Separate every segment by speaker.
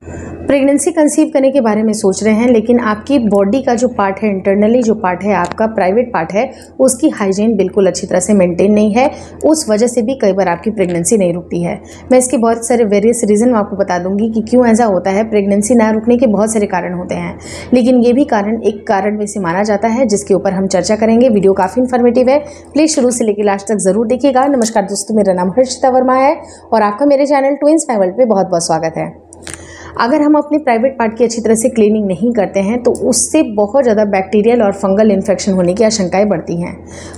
Speaker 1: Pregnancy conceive करने के बारे में सोच रहे हैं, लेकिन आपकी बॉडी का जो पार्ट है, इंटरनली जो पार्ट है, आपका प्राइवेट पार्ट है, उसकी हाइजीन बिल्कुल अच्छी तरह से मेंटेन नहीं है। उस वजह से भी कई बार आपकी प्रेगनेंसी नहीं रुकती है। मैं इसके बहुत सारे वेरियस रीज़न आपको बता दूंगी कि क्यों ऐसा होता है। प्रेगनेंसी ना रुकने के बहुत सारे कारण होते हैं, लेकिन ये भी कारण एक कारण में से माना जाता है, जिसके ऊपर हम चर्चा करेंगे। वीडियो काफ़ी इन्फॉर्मेटिव है, प्लीज़ शुरू से लेकर लास्ट तक ज़रूर देखिएगा। नमस्कार दोस्तों, मेरा नाम हर्षिता वर्मा है और आपका मेरे चैनल ट्विंस माय वर्ल्ड पे बहुत बहुत स्वागत है। अगर हम अपने प्राइवेट पार्ट की अच्छी तरह से क्लीनिंग नहीं करते हैं तो उससे बहुत ज़्यादा बैक्टीरियल और फंगल इन्फेक्शन होने की आशंकाएं बढ़ती हैं।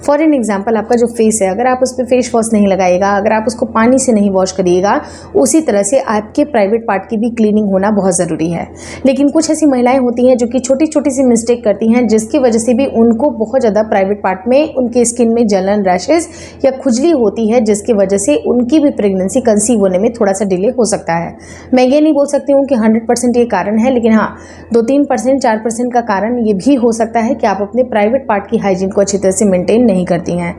Speaker 1: फॉर एन एग्जांपल, आपका जो फेस है, अगर आप उस पर फेस वॉश नहीं लगाइएगा, अगर आप उसको पानी से नहीं वॉश करिएगा, उसी तरह से आपके प्राइवेट पार्ट की भी क्लीनिंग होना बहुत ज़रूरी है। लेकिन कुछ ऐसी महिलाएँ होती हैं जो कि छोटी छोटी सी मिस्टेक करती हैं, जिसकी वजह से भी उनको बहुत ज़्यादा प्राइवेट पार्ट में उनके स्किन में जलन, रैशेज या खुजली होती है, जिसकी वजह से उनकी भी प्रेगनेंसी कंसीव होने में थोड़ा सा डिले हो सकता है। मैं ये नहीं बोल सकती हूँ कि 100% ये कारण है, लेकिन हाँ 2-3%, 4% का कारण ये भी हो सकता है कि आप अपने प्राइवेट पार्ट की हाइजीन को अच्छी तरह से मेंटेन नहीं करती हैं।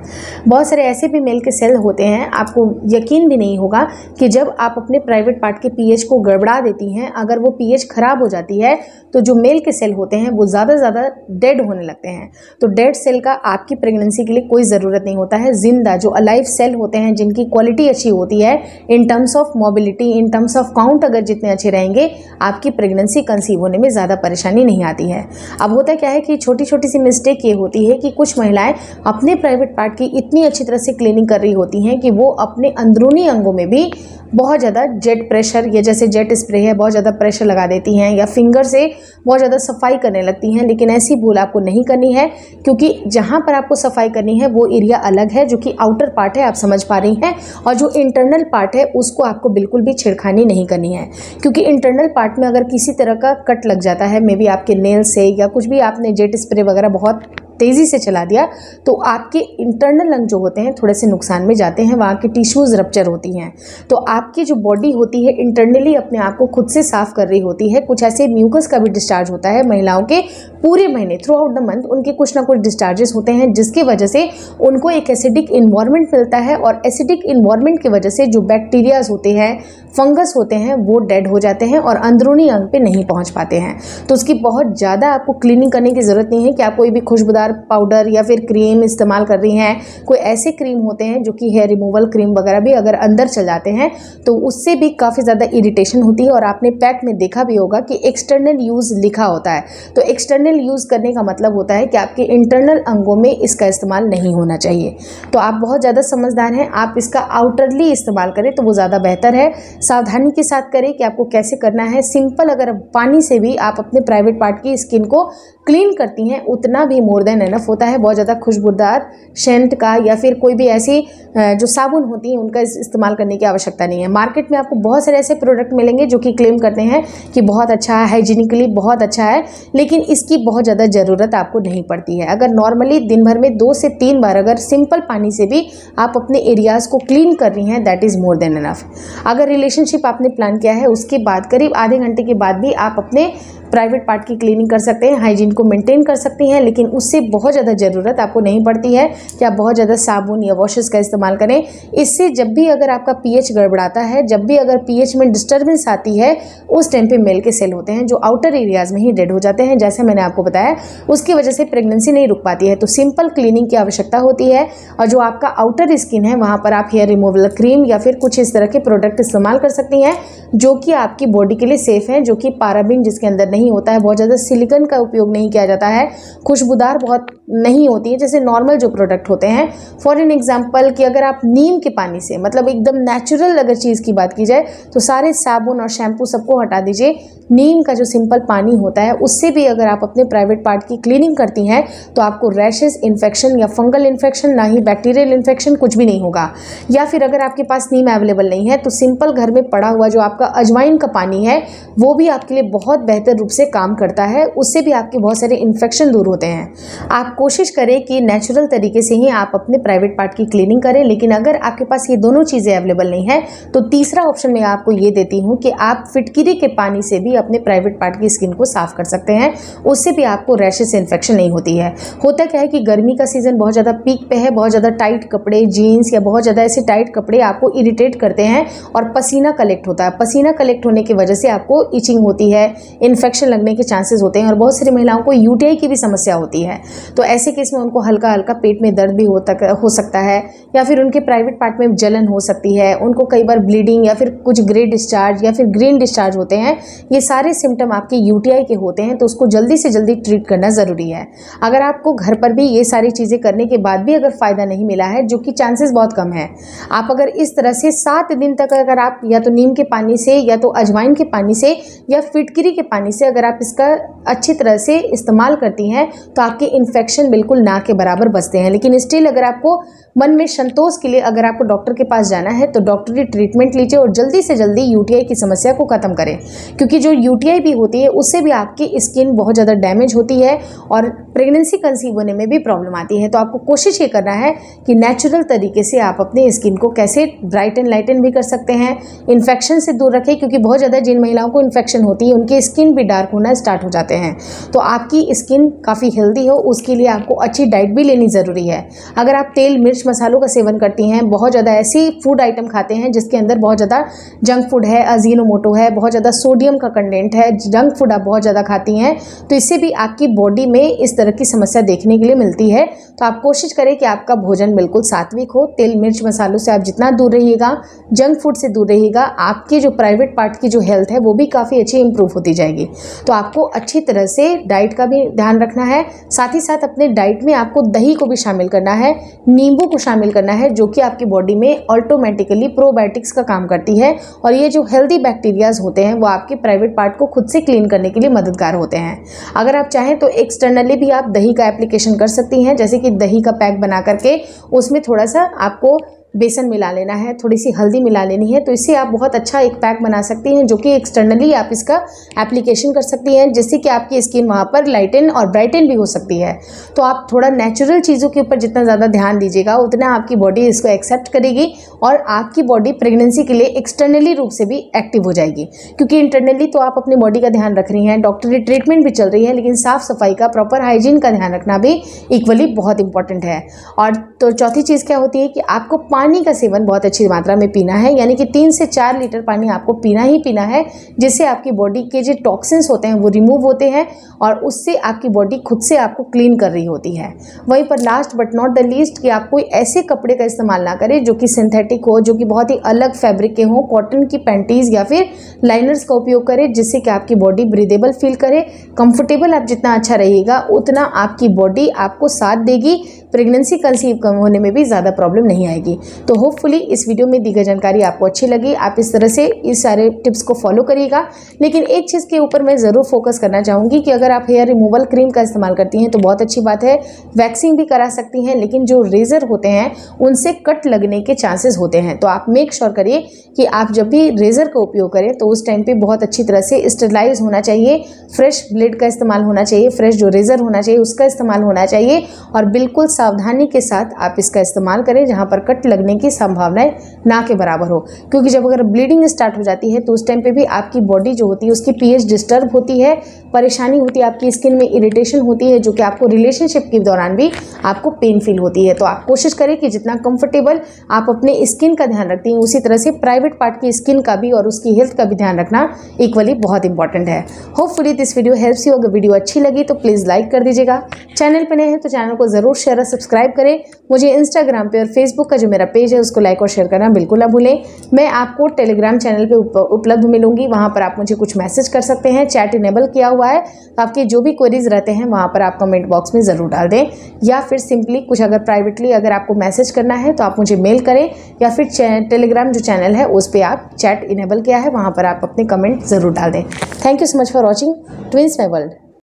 Speaker 1: बहुत सारे ऐसे भी मेल के सेल होते हैं, आपको यकीन भी नहीं होगा कि जब आप अपने प्राइवेट पार्ट के पीएच को गड़बड़ा देती हैं, अगर वो पीएच खराब हो जाती है तो जो मेल के सेल होते हैं वो ज़्यादा डेड होने लगते हैं। तो डेड सेल का आपकी प्रेगनेंसी के लिए कोई ज़रूरत नहीं होता है। जिंदा जो अलाइव सेल होते हैं, जिनकी क्वालिटी अच्छी होती है, in terms of mobility, in terms of count अगर जितने अच्छे रहेंगे, आपकी प्रेगनेंसी कंसीव होने में ज़्यादा परेशानी नहीं आती है। अब होता क्या है कि छोटी छोटी सी मिस्टेक ये होती है कि कुछ महिलाएं अपने प्राइवेट पार्ट की इतनी अच्छी तरह से क्लीनिंग कर रही होती हैं कि वो अपने अंदरूनी अंगों में भी बहुत ज़्यादा जेट प्रेशर, या जैसे जेट स्प्रे है, बहुत ज़्यादा प्रेशर लगा देती हैं, या फिंगर से बहुत ज़्यादा सफाई करने लगती हैं। लेकिन ऐसी भूल आपको नहीं करनी है, क्योंकि जहाँ पर आपको सफाई करनी है वो एरिया अलग है, जो कि आउटर पार्ट है, आप समझ पा रही हैं, और जो इंटरनल पार्ट है उसको आपको बिल्कुल भी छेड़खानी नहीं करनी है। क्योंकि इंटरनल पार्ट में अगर किसी तरह का कट लग जाता है, मे बी आपके नेल से या कुछ भी, आपने जेट स्प्रे वगैरह बहुत तेज़ी से चला दिया, तो आपके इंटरनल अंग जो होते हैं थोड़े से नुकसान में जाते हैं, वहाँ की टिश्यूज़ रप्चर होती हैं। तो आपकी जो बॉडी होती है इंटरनली अपने आप को खुद से साफ़ कर रही होती है। कुछ ऐसे म्यूकस का भी डिस्चार्ज होता है महिलाओं के पूरे महीने, थ्रू आउट द मंथ उनके कुछ ना कुछ डिस्चार्जेस होते हैं, जिसकी वजह से उनको एक एसिडिक इन्वायरमेंट मिलता है, और एसिडिक इन्वायरमेंट की वजह से जो बैक्टीरियाज होते हैं, फंगस होते हैं, वो डेड हो जाते हैं और अंदरूनी अंग पे नहीं पहुंच पाते हैं। तो उसकी बहुत ज़्यादा आपको क्लीनिंग करने की ज़रूरत नहीं है कि आप कोई भी खुशबूदार पाउडर या फिर क्रीम इस्तेमाल कर रही हैं। कोई ऐसे क्रीम होते हैं जो कि हेयर रिमूवल क्रीम वगैरह भी अगर अंदर चल जाते हैं तो उससे भी काफ़ी ज़्यादा इरिटेशन होती है। और आपने पैक में देखा भी होगा कि एक्सटर्नल यूज़ लिखा होता है। तो एक्सटर्नल यूज़ करने का मतलब होता है कि आपके इंटरनल अंगों में इसका इस्तेमाल नहीं होना चाहिए। तो आप बहुत ज़्यादा समझदार हैं, आप इसका आउटरली इस्तेमाल करें तो वो ज़्यादा बेहतर है। सावधानी के साथ करें कि आपको कैसे करना है। सिंपल अगर पानी से भी आप अपने प्राइवेट पार्ट की स्किन को क्लीन करती हैं, उतना भी मोर देन एनफ होता है। बहुत ज़्यादा खुशबूदार सेंट का या फिर कोई भी ऐसी जो साबुन होती हैं उनका इस्तेमाल करने की आवश्यकता नहीं है। मार्केट में आपको बहुत सारे ऐसे प्रोडक्ट मिलेंगे जो कि क्लेम करते हैं कि बहुत अच्छा है, हाइजीनिकली बहुत अच्छा है, लेकिन इसकी बहुत ज़्यादा ज़रूरत आपको नहीं पड़ती है। अगर नॉर्मली दिन भर में 2 से 3 बार अगर सिंपल पानी से भी आप अपने एरियाज़ को क्लीन कर रही हैं, that is more than enough. अगर रिलेशनशिप आपने प्लान किया है, उसके बाद करीब आधे घंटे के बाद भी आप अपने प्राइवेट पार्ट की क्लीनिंग कर सकते हैं, हाइजीन को मेंटेन कर सकती हैं, लेकिन उससे बहुत ज़्यादा ज़रूरत आपको नहीं पड़ती है कि आप बहुत ज़्यादा साबुन या वॉशेस का इस्तेमाल करें। इससे जब भी अगर आपका पीएच गड़बड़ाता है, जब भी अगर पीएच में डिस्टर्बेंस आती है, उस टाइम पे मेल के सेल होते हैं जो आउटर एरियाज़ में ही डेड हो जाते हैं, जैसे मैंने आपको बताया। उसकी वजह से प्रेगनेंसी नहीं रुक पाती है। तो सिंपल क्लीनिंग की आवश्यकता होती है, और जो आपका आउटर स्किन है वहाँ पर आप हेयर रिमूवल क्रीम या फिर कुछ इस तरह के प्रोडक्ट इस्तेमाल कर सकती हैं जो कि आपकी बॉडी के लिए सेफ हैं, जो कि पाराबिन जिसके अंदर नहीं होता है, बहुत ज़्यादा सिलिकॉन का उपयोग नहीं किया जाता है, खुशबूदार बहुत नहीं होती है जैसे नॉर्मल जो प्रोडक्ट होते हैं। फॉर एन एग्जांपल कि अगर आप नीम के पानी से, मतलब एकदम नेचुरल अगर चीज़ की बात की जाए, तो सारे साबुन और शैम्पू सबको हटा दीजिए। नीम का जो सिंपल पानी होता है उससे भी अगर आप अपने प्राइवेट पार्ट की क्लीनिंग करती हैं तो आपको रैशेस, इन्फेक्शन या फंगल इन्फेक्शन, ना ही बैक्टीरियल इन्फेक्शन, कुछ भी नहीं होगा। या फिर अगर आपके पास नीम अवेलेबल नहीं है तो सिंपल घर में पड़ा हुआ जो आपका अजवाइन का पानी है वो भी आपके लिए बहुत बेहतर रूप से काम करता है, उससे भी आपके बहुत सारे इन्फेक्शन दूर होते हैं। आप कोशिश करें कि नेचुरल तरीके से ही आप अपने प्राइवेट पार्ट की क्लीनिंग करें, लेकिन अगर आपके पास ये दोनों चीज़ें अवेलेबल नहीं है तो तीसरा ऑप्शन मैं आपको ये देती हूँ कि आप फिटकिरी के पानी से भी अपने प्राइवेट पार्ट की स्किन को साफ कर सकते हैं। उससे भी आपको रैशेस इन्फेक्शन नहीं होती है। होता क्या है कि गर्मी का सीज़न बहुत ज़्यादा पीक पे है, बहुत ज़्यादा टाइट कपड़े, जीन्स या बहुत ज़्यादा ऐसे टाइट कपड़े आपको इरिटेट करते हैं और पसीना कलेक्ट होता है। पसीना कलेक्ट होने की वजह से आपको इचिंग होती है, इन्फेक्शन लगने के चांसेस होते हैं और बहुत सारी महिलाओं को यूटीआई की भी समस्या होती है। तो ऐसे केस में उनको हल्का हल्का पेट में दर्द भी हो सकता है, या फिर उनके प्राइवेट पार्ट में जलन हो सकती है, उनको कई बार ब्लीडिंग या फिर कुछ ग्रे डिस्चार्ज या फिर ग्रीन डिस्चार्ज होते हैं। ये सारे सिम्टम आपके यूटीआई के होते हैं, तो उसको जल्दी से जल्दी ट्रीट करना ज़रूरी है। अगर आपको घर पर भी ये सारी चीज़ें करने के बाद भी अगर फ़ायदा नहीं मिला है, जो कि चांसेस बहुत कम है, आप अगर इस तरह से 7 दिन तक अगर आप या तो नीम के पानी से या तो अजवाइन के पानी से या फिटकिरी के पानी से अगर आप इसका अच्छी तरह से इस्तेमाल करती हैं तो आपके इन्फेक्शन बिल्कुल ना के बराबर बचते हैं। लेकिन स्टिल अगर आपको मन में संतोष के लिए अगर आपको डॉक्टर के पास जाना है तो डॉक्टरी ट्रीटमेंट लीजिए और जल्दी से जल्दी यूटीआई की समस्या को ख़त्म करें, क्योंकि जो यूटीआई भी होती है उससे भी आपकी स्किन बहुत ज़्यादा डैमेज होती है और प्रेगनेंसी कंसीव होने में भी प्रॉब्लम आती है। तो आपको कोशिश ये करना है कि नेचुरल तरीके से आप अपने स्किन को कैसे ब्राइटन लाइटन भी कर सकते हैं, इन्फेक्शन से दूर रखें, क्योंकि बहुत ज़्यादा जिन महिलाओं को इन्फेक्शन होती है उनकी स्किन भी डार्क होना स्टार्ट हो जाते हैं। तो आपकी स्किन काफ़ी हेल्दी हो उसके लिए आपको अच्छी डाइट भी लेनी ज़रूरी है। अगर आप तेल मिर्च मसालों का सेवन करती हैं, बहुत ज़्यादा ऐसी फूड आइटम खाते हैं जिसके अंदर बहुत ज़्यादा जंक फूड है, अजीनोमोटो है, बहुत ज़्यादा सोडियम का कंटेंट है, जंक फूड आप बहुत ज़्यादा खाती हैं, तो इससे भी आपकी बॉडी में इस तरह की समस्या देखने के लिए मिलती है। तो आप कोशिश करें कि आपका भोजन बिल्कुल सात्विक हो, तेल मिर्च मसालों से आप जितना दूर रहिएगा, जंक फूड से दूर रहिएगा, आपके जो प्राइवेट पार्ट की जो हेल्थ है वो भी काफ़ी अच्छी इंप्रूव होती जाएगी। तो आपको अच्छी तरह से डाइट का भी ध्यान रखना है, साथ ही साथ अपने डाइट में आपको दही को भी शामिल करना है, नींबू को शामिल करना है, जो कि आपकी बॉडी में ऑटोमेटिकली प्रोबायोटिक्स का काम करती है और ये जो हेल्दी बैक्टीरियाज होते हैं वो आपके प्राइवेट पार्ट को खुद से क्लीन करने के लिए मददगार होते हैं। अगर आप चाहें तो एक्सटर्नली भी आप दही का एप्लीकेशन कर सकती हैं, जैसे कि दही का पैक बना करके उसमें थोड़ा सा आपको बेसन मिला लेना है, थोड़ी सी हल्दी मिला लेनी है, तो इससे आप बहुत अच्छा एक पैक बना सकती हैं, जो कि एक्सटर्नली आप इसका एप्लीकेशन कर सकती हैं, जिससे कि आपकी स्किन वहाँ पर लाइटन और ब्राइटन भी हो सकती है। तो आप थोड़ा नेचुरल चीज़ों के ऊपर जितना ज़्यादा ध्यान दीजिएगा उतना आपकी बॉडी इसको एक्सेप्ट करेगी और आपकी बॉडी प्रेगनेंसी के लिए एक्सटर्नली रूप से भी एक्टिव हो जाएगी। क्योंकि इंटरनली तो आप अपनी बॉडी का ध्यान रख रही हैं, डॉक्टरी ट्रीटमेंट भी चल रही है, लेकिन साफ़ सफाई का, प्रॉपर हाइजीन का ध्यान रखना भी इक्वली बहुत इंपॉर्टेंट है। और तो चौथी चीज़ क्या होती है कि आपको पानी का सेवन बहुत अच्छी मात्रा में पीना है, यानी कि 3 से 4 लीटर पानी आपको पीना ही पीना है, जिससे आपकी बॉडी के जो टॉक्सिन्स होते हैं वो रिमूव होते हैं और उससे आपकी बॉडी खुद से आपको क्लीन कर रही होती है। वहीं पर last but not the least कि आप कोई ऐसे कपड़े का इस्तेमाल ना करें जो कि सिंथेटिक हो, जो कि बहुत ही अलग फैब्रिक के हों, कॉटन की पैंटीज़ या फिर लाइनर्स का उपयोग करें, जिससे कि आपकी बॉडी ब्रीदेबल फील करे। कंफर्टेबल आप जितना अच्छा रहिएगा उतना आपकी बॉडी आपको साथ देगी, प्रेगनेंसी कंसीव कम होने में भी ज़्यादा प्रॉब्लम नहीं आएगी। तो होपफुली इस वीडियो में दी गई जानकारी आपको अच्छी लगी, आप इस तरह से इस सारे टिप्स को फॉलो करिएगा। लेकिन एक चीज़ के ऊपर मैं ज़रूर फोकस करना चाहूँगी कि अगर आप हेयर रिमूवल क्रीम का इस्तेमाल करती हैं तो बहुत अच्छी बात है, वैक्सिंग भी करा सकती हैं, लेकिन जो रेज़र होते हैं उनसे कट लगने के चांसेस होते हैं। तो आप मेक श्योर करिए कि आप जब भी रेज़र का उपयोग करें तो उस टाइम पर बहुत अच्छी तरह से स्टेरिलाइज होना चाहिए, फ्रेश ब्लेड का इस्तेमाल होना चाहिए, फ्रेश जो रेज़र होना चाहिए उसका इस्तेमाल होना चाहिए और बिल्कुल सावधानी के साथ आप इसका इस्तेमाल करें जहाँ पर कट लगने की संभावनाएं ना के बराबर हो। क्योंकि जब अगर ब्लीडिंग स्टार्ट हो जाती है तो उस टाइम पे भी आपकी बॉडी जो होती है उसकी पीएच डिस्टर्ब होती है, परेशानी होती है, आपकी स्किन में इरिटेशन होती है, जो कि आपको रिलेशनशिप के दौरान भी आपको पेन फील होती है। तो आप कोशिश करें कि जितना कंफर्टेबल आप अपने स्किन का ध्यान रखती हैं उसी तरह से प्राइवेट पार्ट की स्किन का भी और उसकी हेल्थ का भी ध्यान रखना इक्वली बहुत इंपॉर्टेंट है। Hopefully this video helps you. अगर वीडियो अच्छी लगी तो प्लीज़ लाइक कर दीजिएगा, चैनल पर नए हैं तो चैनल को ज़रूर शेयर और सब्सक्राइब करें। मुझे इंस्टाग्राम पे और फेसबुक का जो मेरा पेज है उसको लाइक और शेयर करना बिल्कुल ना भूलें। मैं आपको टेलीग्राम चैनल पे उपलब्ध मिलूंगी, वहाँ पर आप मुझे कुछ मैसेज कर सकते हैं, चैट इनेबल किया हुआ है, तो आपके जो भी क्वेरीज रहते हैं वहाँ पर आप कमेंट बॉक्स में ज़रूर डाल दें, या फिर सिंपली कुछ अगर प्राइवेटली अगर आपको मैसेज करना है तो आप मुझे मेल करें, या फिर टेलीग्राम जो चैनल है उस पर आप चैट इनेबल किया है वहाँ पर आप अपने कमेंट ज़रूर डाल दें। Thank you so much for watching twins my world.